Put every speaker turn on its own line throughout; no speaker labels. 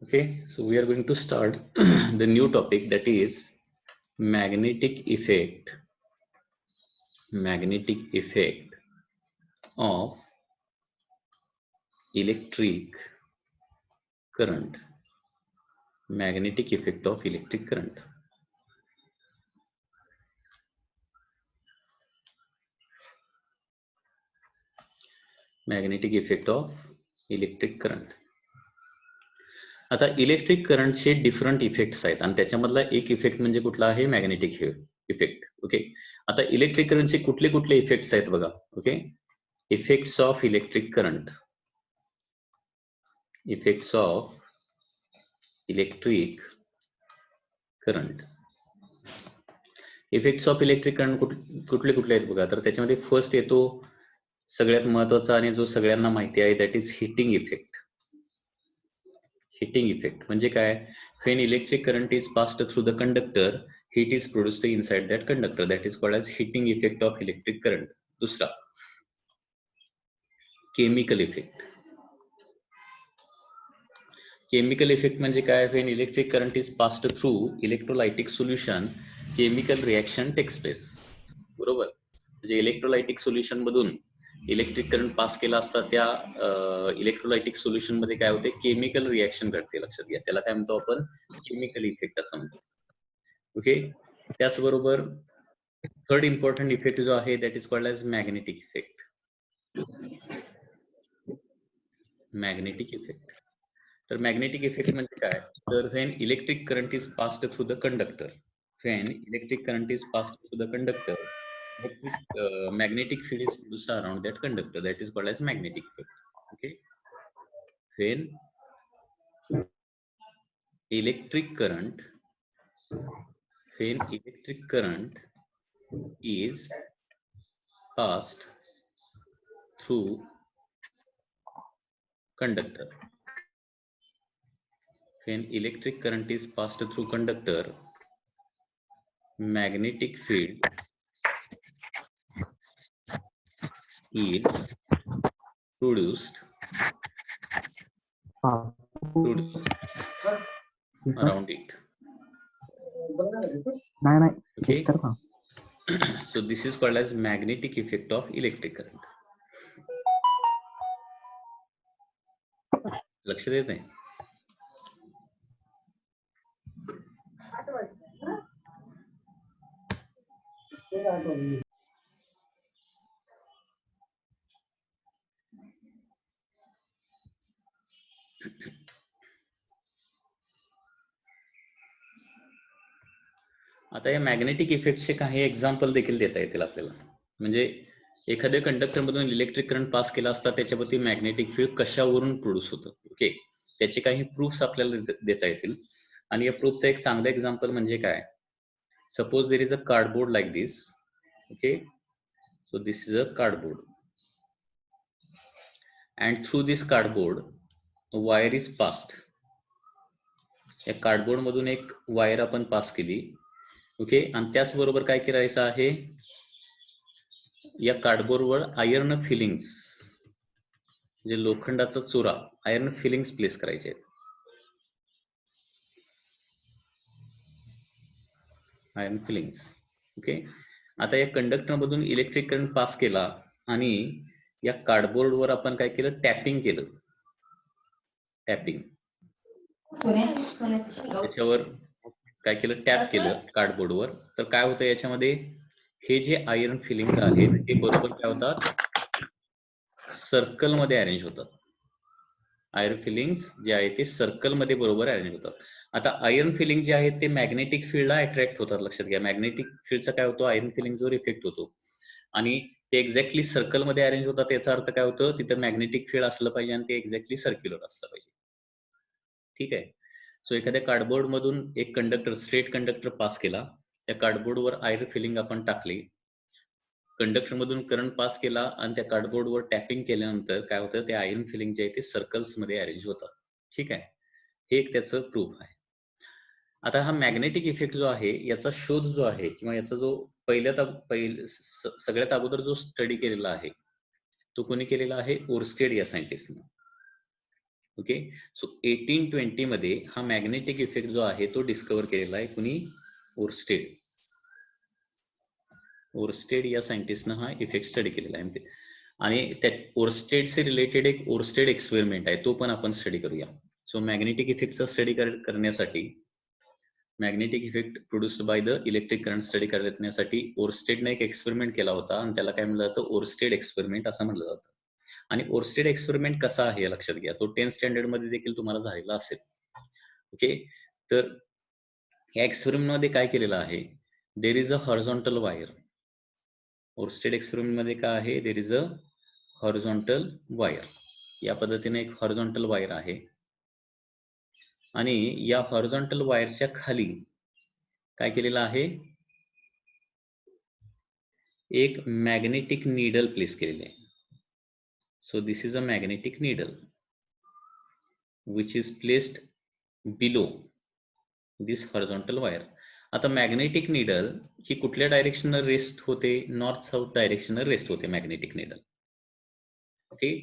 Okay, so we are going to start the new topic, that is magnetic effect of electric current. Magnetic effect of electric current. Magnetic effect of electric current. आता electric करंटचे different effects आहेत आणि त्याच्यामधला एक effect म्हणजे कुठला आहे, magnetic effect. Okay, आता इलेक्ट्रिक करंटचे कुठले कुठले इफेक्ट्स आहेत बघा. Okay, effects of electric current. Effects of electric current. Effects of electric current कुठले कुठले आहेत बघा. तर त्याच्यामध्ये फर्स्ट येतो सगळ्यात महत्वाचा आणि जो सगळ्यांना माहिती आहे, that is heating effect. Heating effect म्हणजे काय, when electric current is passed through the conductor, heat is produced inside that conductor, that is called as heating effect of electric current. दूसरा केमिकल इफेक्ट. केमिकल इफेक्ट म्हणजे काय, when electric current is passed through electrolytic solution, chemical reaction takes place. बरोबर, म्हणजे electrolytic solution मधून electric current pass केला असता त्या electrolytic solution मध्ये काय होते, केमिकल रिएक्शन घडते. लक्षात घ्या, त्याला काय म्हणतो आपण, केमिकल इफेक्ट असं म्हणतो. ओके, त्याचबरोबर थर्ड इम्पॉर्टंट इफेक्ट जो आहे, that is called as magnetic effect. Magnetic effect. तर मॅग्नेटिक इफेक्ट म्हणजे काय, तर when electric current is passed through the conductor, when electric current is passed through the conductor, magnetic field is produced around that conductor, that is called as magnetic field. Okay, when electric current is passed through conductor, when electric current is passed through conductor, magnetic field is produced around it. Okay, so this is called as magnetic effect of electric current. लक्ष देत नाही. आता या magnetic इफेक्टचे काही example देखील देता येतील आपल्याला. म्हणजे एखाद्या कंडक्टर मधून इलेक्ट्रिक करंट पास केला असता त्याच्यावरती मॅग्नेटिक फील्ड कशावरून प्रोड्यूस होतं. ओके, त्याचे काही प्रूफ्स आपल्याला देता येतील. आणि या प्रूफचा एक चांगला एक्झाम्पल म्हणजे काय, suppose there is a cardboard like this. Okay, so this is a cardboard and through this cardboard wire is passed. या कार्डबोर्ड मधून एक वायर आपण पास केली. ओके, आणि त्याचबरोबर काय करायचं आहे, या कार्डबोर्डवर आयर्न फिलिंग्स, म्हणजे लोखंडाचा चुरा, आयर्न फिलिंग्स प्लेस करायचे आहेत. Iron feelings. ओके, आता या कंडक्टर मधून इलेक्ट्रिक करंट पास केला आणि या कार्डबोर्डवर आपण काय केलं, टॅपिंग केलं. टॅपिंग, त्याच्यावर काय केलं, टॅप केलं कार्डबोर्डवर. तर काय होतं याच्यामध्ये, हे जे आयर्न फिलिंग्स आहेत ते बरोबर काय होतात, सर्कल मध्ये अरेंज होतात. आयर्न फिलिंग्स जे आहे ते सर्कल मध्ये बरोबर अरेंज होतात. आता आयर्न फिलिंग जे आहेत ते मॅग्नेटिक फील्डला अट्रॅक्ट होतात. लक्षात घ्या, मॅग्नेटिक फील्डचा काय होतो, आयर्न फिलिंगवर इफेक्ट होतो आणि ते एक्झॅक्टली सर्कल मध्ये अरेंज होतात. याचा अर्थ काय होतं, तिथं मॅग्नेटिक फील्ड असलं पाहिजे आणि ते एक्झॅक्टली सर्क्युलर असलं पाहिजे. ठीक आहे, सो एखाद्या कार्डबोर्ड मधून एक कंडक्टर, स्ट्रेट कंडक्टर पास केला, त्या कार्डबोर्डवर आयर्न फिलिंग आपण टाकली, कंडक्टर मधून करंट पास केला आणि त्या कार्डबोर्डवर टॅपिंग केल्यानंतर काय होतं, ते आयर्न फिलिंग जे आहे ते सर्कल्स मध्ये अरेंज होतात. ठीक आहे, हे एक त्याचं प्रूफ आहे. आता हा मॅग्नेटिक इफेक्ट जो आहे याचा शोध जो आहे किंवा याचा जो सगळ्यात अगोदर जो स्टडी केलेला आहे तो कोणी केलेला आहे, ओरस्टेड या सायंटिस्टने. ओके. सो 1820 मध्ये हा मॅग्नेटिक इफेक्ट जो आहे तो डिस्कवर केलेला आहे कुणी? ओर्स्टेड. ओर्स्टेड या सायंटिस्टनं हा इफेक्ट स्टडी केलेला आहे. आणि त्या ओर्स्टेडचे रिलेटेड एक ओर्स्टेड एक्सपेरिमेंट आहे, तो पण आपण स्टडी करूया. सो मॅग्नेटिक इफेक्टचा स्टडी करण्यासाठी, magnetic effect produced by the electric current study करण्यासाठी ओर्स्टेडने एक एक्सपेरिमेंट केला होता आणि त्याला काय म्हटलं जातं? ओर्स्टेड एक्सपेरिमेंट असं म्हटलं जातं. आणि ओर्स्टेड एक्सपेरिमेंट कसा आहे हे लक्षात घ्या, तो 10th स्टँडर्ड मध्ये देखील तुम्हाला झालेला असेल. ओके. तर या एक्सपेरिमेंट मध्ये काय केलेलं आहे? There is a horizontal wire. Oersted experiment मध्ये काय आहे? There is a horizontal wire. या पद्धतीने एक हॉरिझॉन्टल वायर आहे आणि या हॉरिझॉन्टल वायरच्या खाली काय केलेलं आहे? एक मॅग्नेटिक नीडल प्लेस केलेली आहे. So this is a magnetic needle which is placed below this horizontal wire. आता मॅग्नेटिक नीडल ही कुठल्या डायरेक्शनला रेस्ट होते? नॉर्थ साऊथ डायरेक्शनला रेस्ट होते मॅग्नेटिक नीडल. ओके.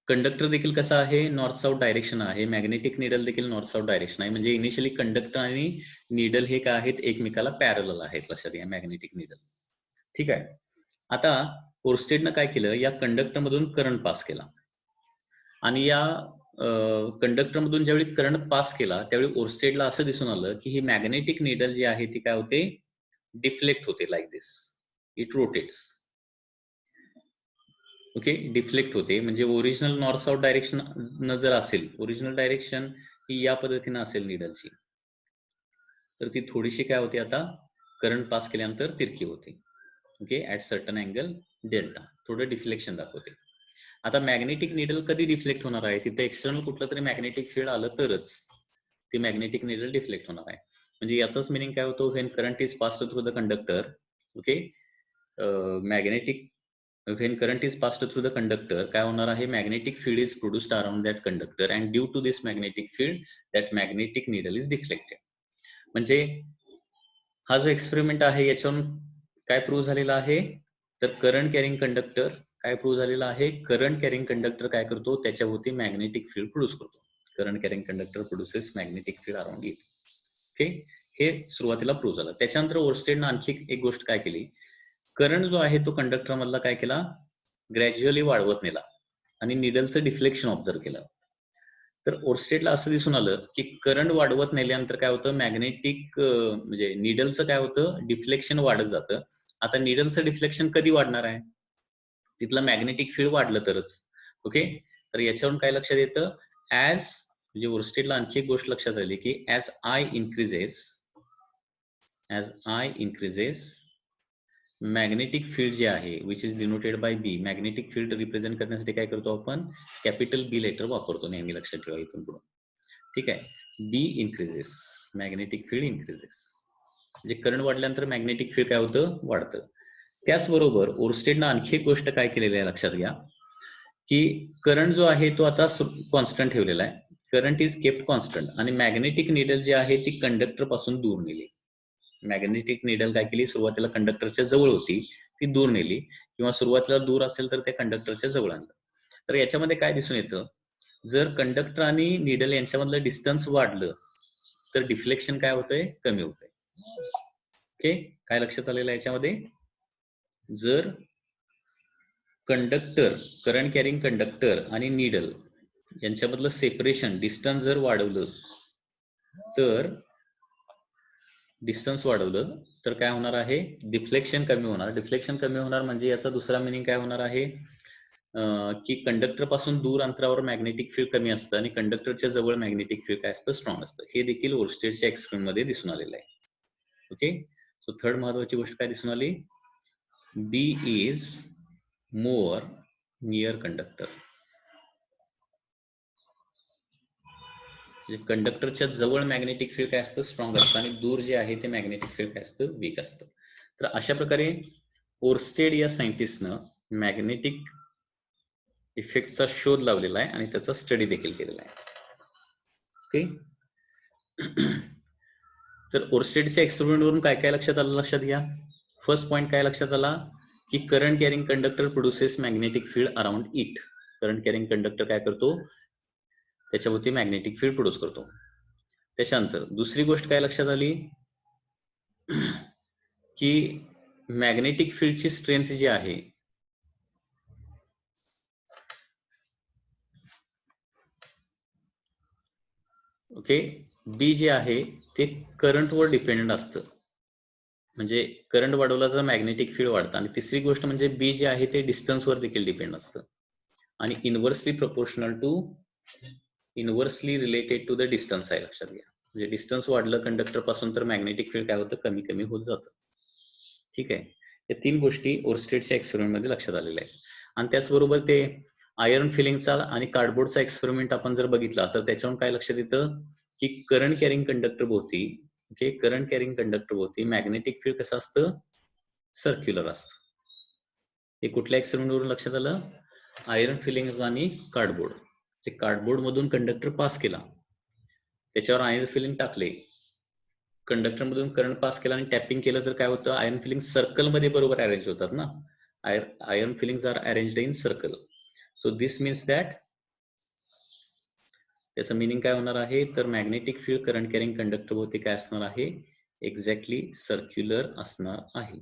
कंडक्टर देखील कसा आहे? नॉर्थ साऊथ डायरेक्शन आहे. मॅग्नेटिक नीडल देखील नॉर्थ साऊथ डायरेक्शन आहे. म्हणजे इनिशियली कंडक्टर आणि नीडल हे काय आहेत? एकमेकाला पॅरलल आहेत. लक्षात घ्या, मॅग्नेटिक नीडल. ठीक आहे. आता ओर्स्टेडनं काय केलं? या कंडक्टर मधून करंट पास केला आणि या कंडक्टर मधून ज्यावेळी करंट पास केला त्यावेळी ओर्स्टेडला असं दिसून आलं की ही मॅग्नेटिक नीडल जी आहे ती काय होते? डिफ्लेक्ट होते. Like this it rotates. Okay. Deflect होते. म्हणजे ओरिजिनल नॉर्थ साऊथ डायरेक्शन जर असेल, ओरिजिनल डायरेक्शन ही या पद्धतीने असेल नीडलची, तर ती थोडीशी काय होते? आता करंट पास केल्यानंतर तिरकी होते. Okay. At certain angle delta, थोडं डिफ्लेक्शन दाखवते. आता मॅग्नेटिक नीडल कधी डिफ्लेक्ट होणार आहे? तिथे एक्सटर्नल कुठलं तरी मॅग्नेटिक फील्ड आलं तरच ती मॅग्नेटिक नीडल डिफ्लेक्ट होणार आहे. म्हणजे याचाच मिनिंग काय होतो? When current is passed through the conductor, okay, magnetic when current is passed through the conductor, काय होणार आहे? magnetic field is produced around that conductor and due to this magnetic field that magnetic needle is deflected. म्हणजे हा जो experiment आहे याच्यावरून काय prove झालेला आहे? तर करंट कॅरिंग कंडक्टर काय प्रूव्ह झालेला आहे? करंट कॅरिंग कंडक्टर काय करतो? त्याच्याभोवती मॅग्नेटिक फील्ड प्रोड्यूस करतो. Current carrying conductor produces magnetic field around it. Okay. हे सुरुवातीला प्रूव्ह झालं. त्याच्यानंतर ओर्स्टेडनं आणखी एक गोष्ट काय केली? करंट जो आहे तो कंडक्टर मधला काय केला? ग्रॅज्युअली वाढवत नेला आणि निडलचं डिफ्लेक्शन ऑब्झर्व केलं. तर ओर्स्टेडला असं दिसून आलं की करंट वाढवत नेल्यानंतर काय होतं? मॅग्नेटिक म्हणजे निडलचं काय होतं? डिफ्लेक्शन वाढत जातं. आता निडलचं डिफ्लेक्शन कधी वाढणार आहे? तिथलं मॅग्नेटिक फील्ड वाढलं तरच. ओके. तर याच्यावरून काय लक्षात येतं? ऍज म्हणजे ओर्स्टेडला आणखी एक गोष्ट लक्षात आली की as I increases magnetic field जे आहे which is denoted by B, magnetic field represent करण्यासाठी काय करतो आपण? कॅपिटल बी लेटर वापरतो नेहमी, लक्षात ठेवा इथून पुढे. ठीक आहे. बी इन्क्रीजेस, मॅग्नेटिक फील्ड इन्क्रीजेस. म्हणजे करंट वाढल्यानंतर मॅग्नेटिक फील्ड काय होतं? वाढतं. त्याचबरोबर ओर्स्टेडनं आणखी एक गोष्ट काय केलेली आहे लक्षात घ्या की करंट जो आहे तो आता कॉन्स्टंट ठेवलेला आहे. करंट इज केप्ट कॉन्स्टंट आणि मॅग्नेटिक नीडल जी आहे ती कंडक्टर पासून दूर नेली. मॅग्नेटिक नीडल काय केली? सुरुवातीला कंडक्टरच्या जवळ होती, ती दूर नेली, किंवा सुरुवातीला दूर असेल तर त्या कंडक्टरच्या जवळ आणलं. तर याच्यामध्ये काय दिसून येतं? जर कंडक्टर आणि नीडल यांच्यामधलं डिस्टन्स वाढलं तर डिफ्लेक्शन काय होतंय? कमी होतंय. ओके. काय लक्षात आलेलं आहे याच्यामध्ये? जर कंडक्टर, करंट कॅरिंग कंडक्टर आणि नीडल यांच्यामधलं सेपरेशन, डिस्टन्स जर वाढवलं तर काय होणार आहे? डिफ्लेक्शन कमी होणार. डिफ्लेक्शन कमी होणार म्हणजे याचा दुसरा मिनिंग काय होणार आहे? की कंडक्टर पासून दूर अंतरावर मॅग्नेटिक फील्ड कमी असतं आणि कंडक्टरच्या जवळ मॅग्नेटिक फील्ड काय असतं? स्ट्रॉंग असतं. हे देखील ओर्स्टेडच्या एक्सपेरिमेंट मध्ये दिसून आलेलं आहे. ओके. सो थर्ड महत्वाची गोष्ट काय दिसून आली? बी इज मोर नियर कंडक्टर. कंडक्टरच्या जवळ मॅग्नेटिक फील्ड काय असतं? स्ट्रॉंग असतं आणि दूर जे आहे ते मॅग्नेटिक फील्ड काय असतं? वीक असतं. तर अशा प्रकारे ओर्स्टेड या सायंटिस्टनं मॅग्नेटिक इफेक्टचा शोध लावलेला आहे आणि त्याचा स्टडी देखील केलेला आहे. ओके. तर ओर्स्टेडच्या एक्सपेरिमेंट वरून काय काय लक्षात आलं? लक्षात घ्या. फर्स्ट पॉइंट काय लक्षात आला? की current carrying conductor produces magnetic field around it. Current carrying conductor काय करतो? त्याच्याभोवती मॅग्नेटिक फील्ड प्रोड्यूस करतो. त्याच्यानंतर दुसरी गोष्ट काय लक्षात आली की मॅग्नेटिक फील्डची स्ट्रेंथ जी आहे ओके, बी जे आहे ते करंटवर डिपेंडेंट असतं. म्हणजे करंट वाढवला तर मॅग्नेटिक फील्ड वाढतं. आणि तिसरी गोष्ट म्हणजे बी जे आहे ते डिस्टन्सवर देखील डिपेंड असतं आणि inversely proportional to inversely related to the distance आहे, लक्षात घ्या. म्हणजे डिस्टन्स वाढलं कंडक्टर पासून तर मॅग्नेटिक फील्ड काय होतं, कमी कमी होत जातं. ठीक आहे, या तीन गोष्टी ओरस्टेडच्या एक्सपेरिमेंट मध्ये लक्षात आलेल्या आहेत. आणि त्याचबरोबर ते आयर्न फिलिंगचा आणि कार्डबोर्डचा एक्सपेरिमेंट आपण जर बघितला तर त्याच्यावरून काय लक्षात येतं की करंट कॅरिंग कंडक्टर भोवती ओके, करंट कॅरिंग कंडक्टर भोवती मॅग्नेटिक फील्ड कसं असतं, सर्क्युलर असतं. हे कुठल्या एक्सपेरिमेंट वरून लक्षात आलं, आयर्न फिलिंग आणि कार्डबोर्ड. जे कार्डबोर्ड मधून कंडक्टर पास केला, त्याच्यावर आयर्न फिलिंग टाकले, कंडक्टर मधून करंट पास केला आणि टॅपिंग केलं तर काय होतं, आयर्न फिलिंग सर्कल मध्ये बरोबर अरेंज होतात ना. Iron filings are arranged in circle. So this means that, त्याचं मिनिंग काय होणार आहे तर magnetic field current carrying conductor भोवती काय असणार आहे, एक्झॅक्टली सर्क्युलर असणार आहे.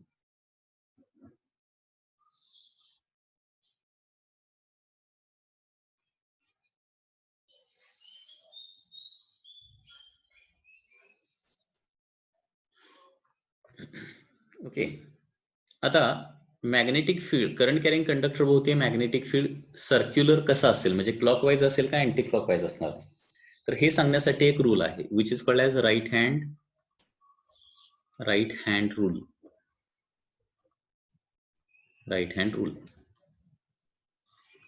ओके, आता magnetic field current carrying conductor भोवती मॅग्नेटिक फील्ड सर्क्युलर कसं असेल, म्हणजे क्लॉकवाईज असेल का अँटी क्लॉकवाईज असणार, तर हे सांगण्यासाठी एक रूल आहे which is called as right hand rule. Right hand rule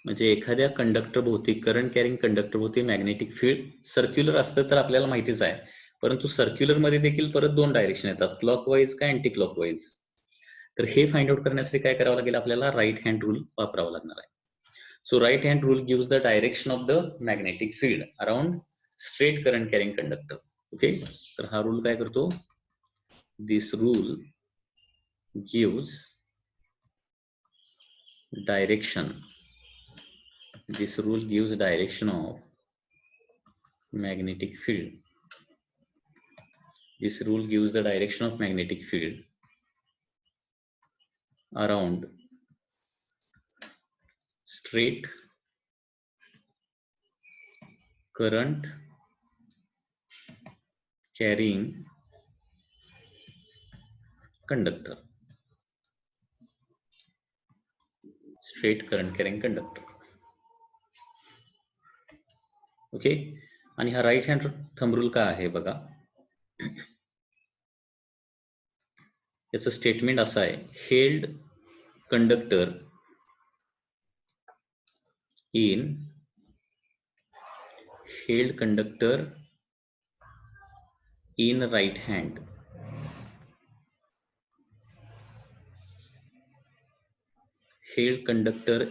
म्हणजे एखाद्या कंडक्टर भोवती, करंट कॅरिंग कंडक्टर भोवती मॅग्नेटिक फील्ड सर्क्युलर असतं तर आपल्याला माहितीच आहे, परंतु सर्क्युलर मध्ये देखील परत दोन डायरेक्शन येतात, क्लॉकवाईज का अँटी क्लॉकवाईज. तर हे फाइंड आउट करण्यासाठी काय करावं लागेल, आपल्याला राईट हँड रूल वापरावा लागणार आहे. So right hand rule gives the direction of the magnetic field around straight current carrying conductor. Okay, तर हा रूल काय करतो, this rule gives direction, this rule gives direction of magnetic field. This rule gives the direction of magnetic field around straight current carrying conductor. Straight current carrying conductor. Okay, आणि हा right hand thumb rule काय आहे बघा, याचं statement असं आहे, held conductor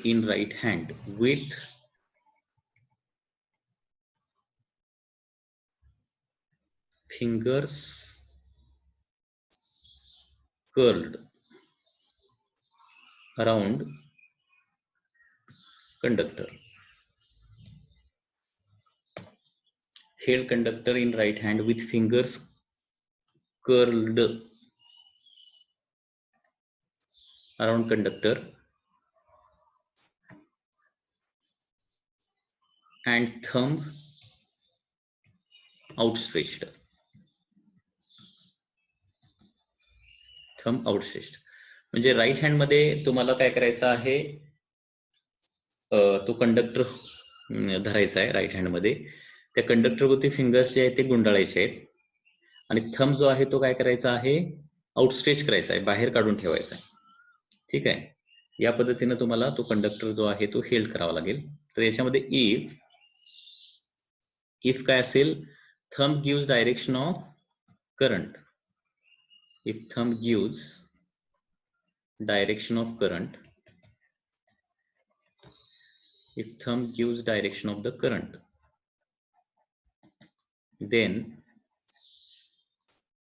in right hand with fingers curled around conductor. Held conductor in right hand with fingers curled around conductor and thumb outstretched. Thumb outstretched म्हणजे right hand मध्ये तुम्हाला काय करायचं आहे, तो कंडक्टर धरायचा आहे राईट हँड मध्ये, त्या कंडक्टर वरती फिंगर्स जे आहेत ते गुंडाळायचे आहेत आणि थंब जो आहे तो काय करायचा आहे, आउटस्ट्रेच करायचा आहे, बाहेर काढून ठेवायचा आहे. ठीक आहे, या पद्धतीने तुम्हाला तो कंडक्टर जो आहे तो हेल्ड करावा लागेल. तर याच्यामध्ये इफ काय असेल, thumb gives direction of current, if thumb gives direction of current, if thumb gives direction of the current, then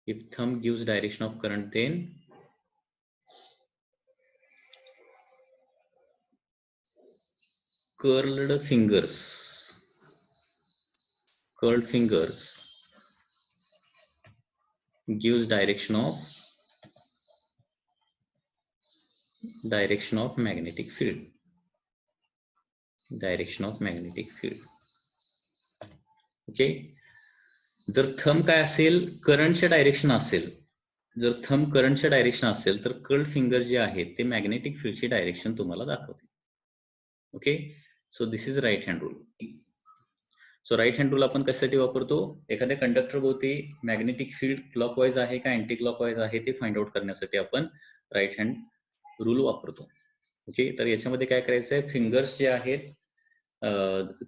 if thumb gives direction of current, then curled fingers curled fingers gives direction of magnetic field. Direction of magnetic field. Okay. जर thumb काय असेल, करंटच्या direction असेल, जर thumb करंटच्या direction असेल तर curled finger जे आहेत ते मॅग्नेटिक फील्डची डायरेक्शन तुम्हाला दाखवते. Okay. So this is right hand rule. So right hand rule आपण कशासाठी वापरतो? एखाद्या कंडक्टर भोवती मॅग्नेटिक फील्ड क्लॉकवाईज आहे का अँटी क्लॉकवाईज आहे ते फाइंड आउट करण्यासाठी आपण राईट हँड रूल वापरतो. ओके. तर याच्यामध्ये काय करायचं आहे, फिंगर्स जे आहेत,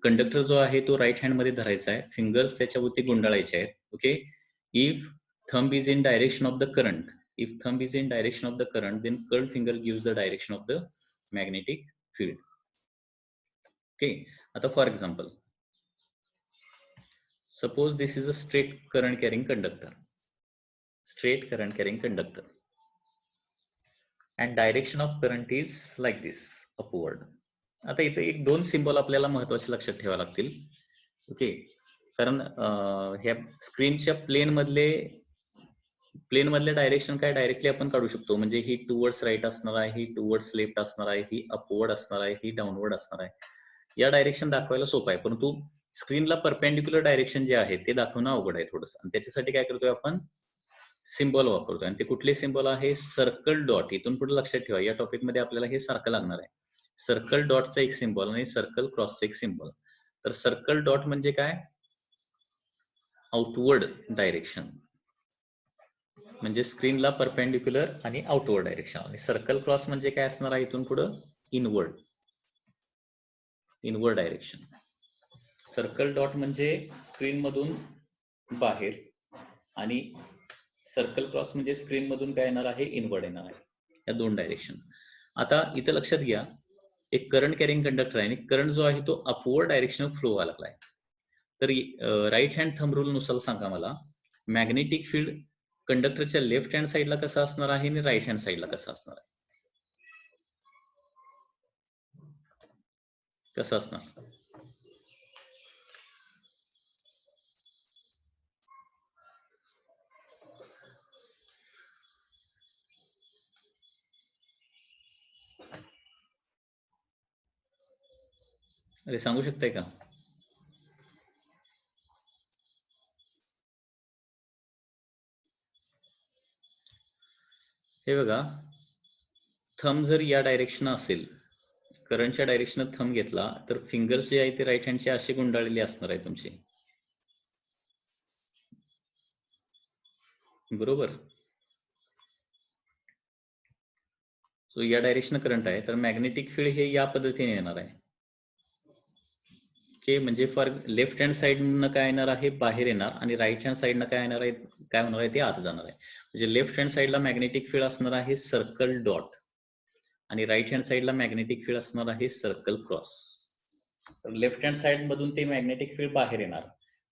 कंडक्टर जो आहे तो राईट हँड मध्ये धरायचा आहे, फिंगर्स त्याच्यावरती गुंडाळायचे आहेत. Okay. If thumb is in direction of the current, if thumb is in direction of the current, then curled finger gives the direction of the magnetic field. Okay. आता for example, suppose this is a straight current carrying conductor, straight current carrying conductor, and direction of current is like this, upward. आता इथे एक दोन symbol आपल्याला महत्त्वाचे लक्षात ठेवावे लागतील. ओके. कारण ह्या स्क्रीनच्या प्लेन मधले डायरेक्शन काय डायरेक्टली आपण काढू शकतो. म्हणजे ही टुवर्ड्स राईट असणार आहे, ही टुवर्ड्स लेफ्ट असणार आहे, ही अपवर्ड असणार आहे, ही डाऊनवर्ड असणार आहे. या डायरेक्शन दाखवायला सोपं आहे, परंतु स्क्रीनला परपेंडिक्युलर डायरेक्शन जे आहे ते दाखवणं अवघड आहे थोडंसं. आणि त्याच्यासाठी काय करतोय आपण, सिम्बॉल वापरतोय. आणि ते कुठले सिम्बॉल आहे, सर्कल डॉट. इथून पुढे लक्षात ठेवा, या टॉपिक मध्ये आपल्याला हे सारखं लागणार आहे. सर्कल डॉटचा एक सिम्बॉल आणि सर्कल क्रॉसचा एक सिम्बॉल. तर सर्कल डॉट म्हणजे काय, आउटवर्ड डायरेक्शन, म्हणजे स्क्रीनला परपेंडिक्युलर आणि आउटवर्ड डायरेक्शन. आणि सर्कल क्रॉस म्हणजे काय असणार आहे, इथून पुढे इनवर्ड डायरेक्शन. सर्कल डॉट म्हणजे स्क्रीन मधून बाहेर आणि सर्कल क्रॉस म्हणजे स्क्रीन मधून काय येणार आहे, इनवर्ड येणार आहे. या दोन डायरेक्शन. आता इथं लक्षात घ्या, एक करंट कॅरिंग कंडक्टर आहे आणि करंट जो आहे तो अपवर्ड डायरेक्शन फ्लो व्हायला लागलाय. तर राईट हँड थंब रूल नुसार सांगा मला, मॅग्नेटिक फील्ड कंडक्टरच्या लेफ्ट हँड साईडला कसं असणार आहे आणि राईट हँड साईडला कसं असणार आहे, कसं असणार? अरे सांगू शकताय का? हे बघा, थंब जर या डायरेक्शन असेल, करंटच्या डायरेक्शन थंब घेतला तर फिंगर्स जे आहे ते राईट हँडचे असे गुंडाळलेले असणार आहे तुमचे, बरोबर. सो या डायरेक्शन करंट आहे, तर मॅग्नेटिक फील्ड हे या पद्धतीने येणार आहे. ओके. म्हणजे फॉर लेफ्ट हँड साईडनं काय येणार आहे, बाहेर येणार, आणि राईट हँड साईडनं काय येणार आहे, काय होणार आहे, ते आत जाणार आहे. म्हणजे लेफ्ट हँड साईडला मॅग्नेटिक फील्ड असणार आहे सर्कल डॉट आणि राईट हँड साईडला मॅग्नेटिक फील्ड असणार आहे सर्कल क्रॉस. तर लेफ्ट हँड साईड मधून ते मॅग्नेटिक फील्ड बाहेर येणार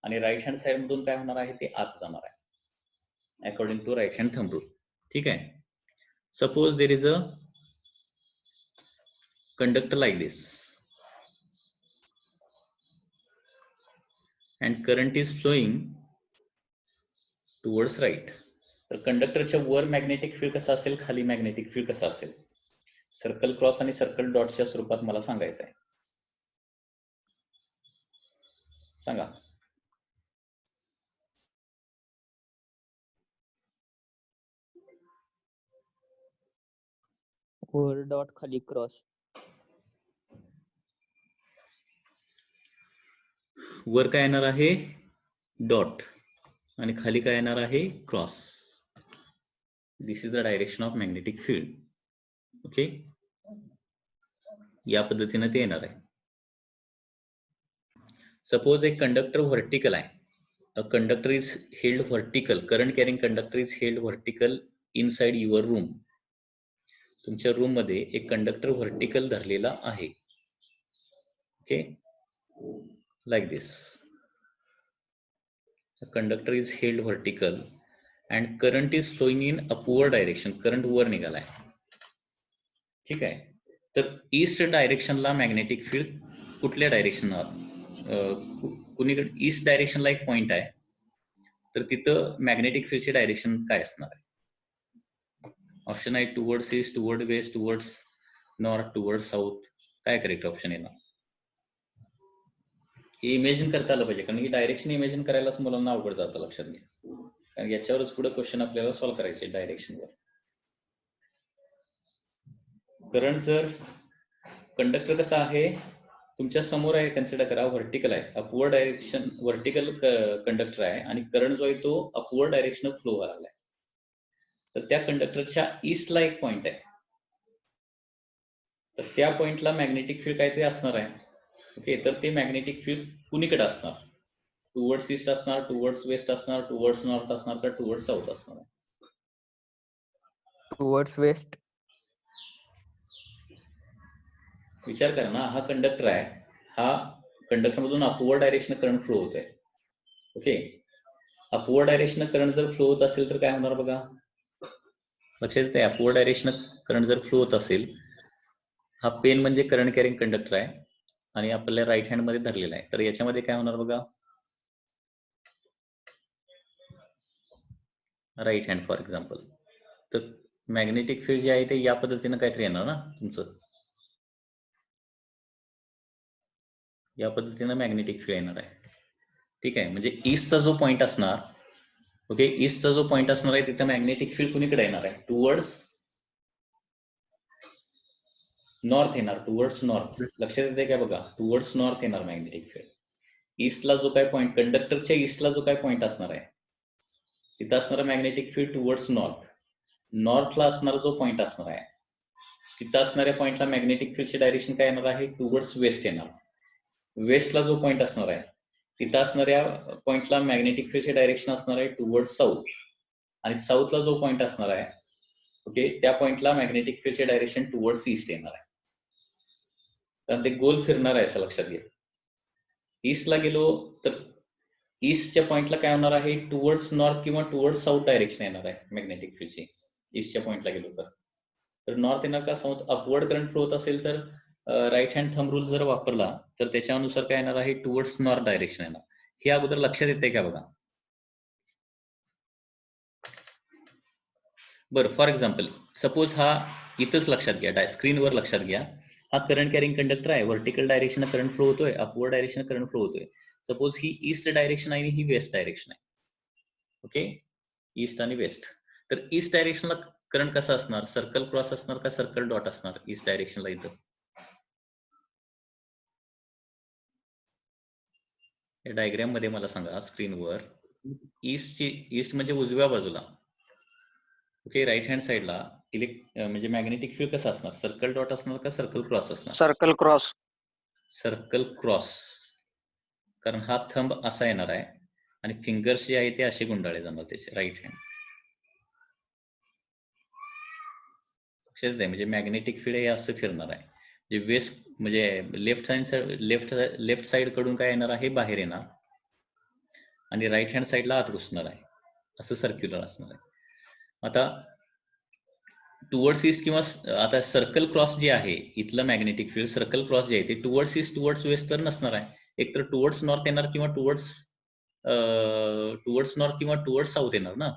आणि राईट हँड साईड मधून काय होणार आहे, ते आत जाणार आहे, according to right hand thumb rule. ठीक आहे. Suppose there is a conductor like this and current is flowing towards right. तर कंडक्टरच्या वर मॅग्नेटिक फील्ड कसं असेल, खाली मॅग्नेटिक फील्ड कसं असेल, सर्कल क्रॉस आणि सर्कल डॉटच्या स्वरूपात मला सांगायचं आहे. सांगा.
वर डॉट, खाली क्रॉस.
वर काय येणार आहे, डॉट, आणि खाली काय येणार आहे, cross. This is the direction of magnetic field. Okay. या पद्धतीने ते येणार आहे. सपोज एक कंडक्टर व्हर्टिकल आहे. A conductor is held vertical, current carrying conductor is held vertical inside your room. तुमच्या रूम मध्ये एक कंडक्टर व्हर्टिकल धरलेला आहे. Okay. like this. The conductor is held vertical and current is flowing in upward direction. Current वर निघालाय. ठीक आहे. तर east डायरेक्शनला magnetic field कुठल्या डायरेक्शनला कुणीकडे ईस्ट डायरेक्शनला एक पॉइंट आहे, तर तिथं मॅग्नेटिक फील्डची डायरेक्शन काय असणार आहे? ऑप्शन आहे towards east, toward west, towards north, toward south. काय करेक्ट ऑप्शन येणार? हे इमेजिन करता आलं पाहिजे, कारण की डायरेक्शन इमेजिन करायलाच मुलांना अवघड जातं, लक्षात घ्या. कारण याच्यावरच पुढे क्वेश्चन आपल्याला सॉल्व्ह करायचे डायरेक्शनवर. करंट जर कंडक्टर कसा आहे तुमच्या समोर आहे, कन्सिडर करा व्हर्टिकल आहे, अपवर्ड डायरेक्शन व्हर्टिकल कंडक्टर आहे आणि करंट जो आहे तो अपवर्ड डायरेक्शन फ्लो व्हायला आहे. तर त्या कंडक्टरच्या ईस्टला एक पॉइंट आहे, तर त्या पॉइंटला मॅग्नेटिक फील्ड काहीतरी असणार आहे. ओके, तर ते मॅग्नेटिक फील्ड कुणीकडे असणार? टुवर्ड्स ईस्ट असणार, टुवर्ड्स वेस्ट असणार, टुवर्ड्स नॉर्थ असणार का टुवर्ड्स साऊथ असणार?
Towards waste.
विचार करा ना, हा कंडक्टर आहे, हा कंडक्टर मधून अपवर्ड डायरेक्शन करंट फ्लो होत आहे. ओके, अपवर्ड डायरेक्शन करंट जर फ्लो होत असेल तर काय होणार बघा, लक्षात येते. अपवर्ड डायरेक्शन करंट जर फ्लो होत असेल, हा पेन म्हणजे करंट कॅरिंग कंडक्टर आहे आणि आपल्या राईट हँड मध्ये धरलेला आहे, तर याच्यामध्ये काय होणार बघा, राईट हँड फॉर एक्झाम्पल, तर मॅग्नेटिक फील्ड जे आहे ते या पद्धतीनं काहीतरी येणार ना तुमचं, या पद्धतीनं मॅग्नेटिक फील्ड येणार आहे. ठीक आहे, म्हणजे ईस्टचा जो पॉइंट असणार, ओके, ईस्टचा जो पॉइंट असणार आहे तिथं मॅग्नेटिक फील्ड कुणीकडे येणार आहे? टुवर्ड्स नॉर्थ येणार, टुवर्ड्स नॉर्थ. लक्षात येते काय बघा, टुवर्ड्स नॉर्थ येणार मॅग्नेटिक फील्ड. ईस्टला जो काय पॉइंट, कंडक्टरच्या ईस्टला जो काय पॉइंट असणार आहे तिथं असणार मॅग्नेटिक फील्ड टुवर्ड्स नॉर्थ. नॉर्थला असणारा जो पॉइंट असणार आहे तिथं असणाऱ्या पॉइंटला मॅग्नेटिक फील्डची डायरेक्शन काय येणार आहे? टुवर्ड्स वेस्ट येणार. वेस्टला जो पॉइंट असणार आहे तिथं असणाऱ्या पॉइंटला मॅग्नेटिक फील्डची डायरेक्शन असणार आहे टुवर्ड्स साऊथ. आणि साऊथला जो पॉइंट असणार आहे, ओके, त्या पॉइंटला मॅग्नेटिक फील्डची डायरेक्शन टुवर्ड्स ईस्ट येणार आहे. कारण ते गोल फिरणार आहे असं लक्षात घ्या. ईस्टला गेलो तर ईस्टच्या पॉइंटला काय होणार आहे? टुवर्ड्स नॉर्थ किंवा टुवर्ड्स साऊथ डायरेक्शन येणार आहे मॅग्नेटिक फील्डची. ईस्टच्या पॉइंटला गेलो तर नॉर्थ येणार का साऊथ? अपवर्ड करंट फ्लो होत असेल तर राईट हँड थंब रूल जर वापरला तर त्याच्यानुसार काय येणार आहे? टुवर्ड्स नॉर्थ डायरेक्शन येणार. हे अगोदर लक्षात येते का बघा. बरं, फॉर एक्झाम्पल सपोज हा इथंच लक्षात घ्या, स्क्रीनवर लक्षात घ्या, हा करंट कॅरिंग कंडक्टर आहे, व्हर्टिकल डायरेक्शन करंट फ्लो होतोय, अपवर्ड डायरेक्शन करंट फ्लो होतोय. सपोज ही ईस्ट डायरेक्शन आहे आणि ही वेस्ट डायरेक्शन आहे. ओके, ईस्ट आणि वेस्ट. तर ईस्ट डायरेक्शनला करंट कसा असणार? सर्कल क्रॉस असणार का सर्कल डॉट असणार ईस्ट डायरेक्शनला? इथं या डायग्राम मध्ये मला सांगा स्क्रीनवर, ईस्ट म्हणजे उजव्या बाजूला, ओके, राईट हँड साइडला म्हणजे मॅग्नेटिक फील्ड कसं असणार? सर्कल डॉट असणार का सर्कल क्रॉस असणार?
Circle cross.
सर्कल क्रॉस, कारण हा थंब असा येणार आहे आणि फिंगर्स जे आहे ते असे गुंडाळे जाणार त्याचे राईट हँड. म्हणजे मॅग्नेटिक फील्ड हे असं फिरणार आहे. जे वेस्ट म्हणजे लेफ्ट साइड कडून काय येणार आहे? बाहेर येणार आणि राईट हँड साइडला आत घुसणार आहे, असं सर्क्युलर असणार आहे. आता टुवर्ड्स ईस्ट किंवा आता सर्कल क्रॉस जे आहे इथलं मॅग्नेटिक फील्ड, सर्कल क्रॉस जे आहे ते टुवर्ड्स ईस्ट टुवर्ड्स वेस्ट तर नसणार आहे. एक तर टुवर्ड्स नॉर्थ येणार किंवा टुवर्ड्स नॉर्थ किंवा टुवर्ड्स साऊथ येणार ना.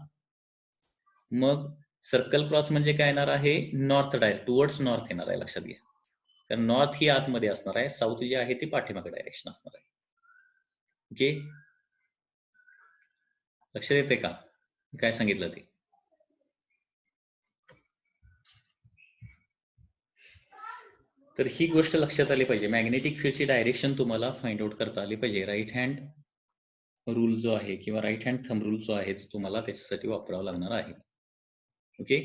मग सर्कल क्रॉस म्हणजे काय येणार आहे? नॉर्थ टुवर्ड्स नॉर्थ येणार आहे, लक्षात घ्या. कारण नॉर्थ ही आतमध्ये असणार आहे, साऊथ जे आहे ते पाठीमागे डायरेक्शन असणार आहे. ओके, लक्षात येते का काय सांगितलं ते? तर ही गोष्ट लक्षात आली पाहिजे, मॅग्नेटिक फील्डची डायरेक्शन तुम्हाला फाइंड आउट करता आली पाहिजे. राईट हँड रूल जो आहे किंवा राईट हँड थंब रूल जो आहे तो तुम्हाला त्याच्यासाठी वापरावा लागणार आहे. ओके,